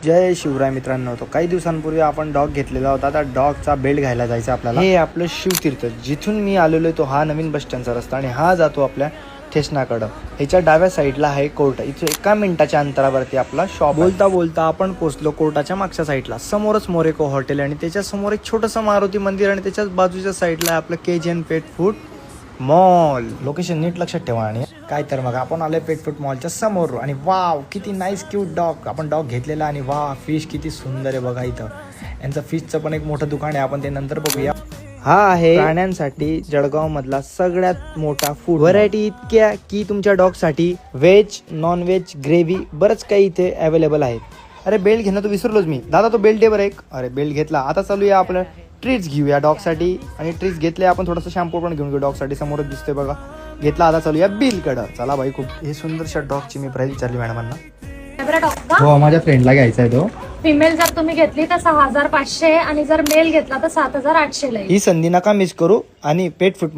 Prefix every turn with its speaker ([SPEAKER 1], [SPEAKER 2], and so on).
[SPEAKER 1] जय शिवराय मित्रांनो. तो काही दिवसांपूर्वी आपण डॉग घेतलेला होता. त्या डॉगचा बेल्ट घ्यायला जायचा आपल्याला. हे आपलं शिवतीर्थ जिथून मी आलेलो आहे तो हा नवीन बस स्टँडचा रस्ता आणि हा जातो आपल्या ठेसनाकडं. ह्याच्या डाव्या साईडला आहे कोर्ट. इथे 1 मिनिटाच्या अंतरावरती आपला शॉप. बोलता बोलता आपण पोहोचलो कोर्टाच्या मागच्या साईडला. समोरच मोरेको हॉटेल आणि त्याच्या समोर एक छोटंसं मारुती मंदिर आणि त्याच्याच बाजूच्या साईडला आहे आपलं KGN pet food mall. Location नीट लक्षात ठेवा. आणि काय तर मग आपण आलोय पेट फूड मॉलच्या समोर आणि वाव किती नाईस क्यूट डॉग. आपण डॉग घेतलेला आणि वा फिश किती सुंदर आहे बघा. इथं यांचं फिशचं पण एक मोठं दुकान आहे, आपण ते नंतर बघूया. हा आहे प्राण्यांसाठी जळगाव मधला सगळ्यात मोठा फूड. व्हरायटी इतक्या की तुमच्या डॉग साठी व्हेज नॉन व्हेज ग्रेव्ही बरंच काही इथे अवेलेबल आहे. अरे बेल्ट घेणं तर विसरलोच मी. दादा तो बेल्ट दे बरं एक. अरे बेल्ट घेतला. आता चालूया आपलं ट्रीट्स घेऊया डॉगसाठी. आणि ट्रीट्स घेतले आपण. थोडंसं शॅम्पू पण घेऊन घेऊ डॉगसाठी. समोरच दिसतोय बघा. घेतला. आता चालूया बिलकडं. चला बाई. खूप हे सुंदरशा डॉगची मी प्राइस विचारली मॅडमांना. हो माझ्या फ्रेंडला घ्यायचा आहे तो.
[SPEAKER 2] फिमेल जर तुम्ही घेतली तर 6500 आणि जर मेल घेतला तर 7800 ला.
[SPEAKER 1] ही संधी नका मिस करू. आणि पेट फूड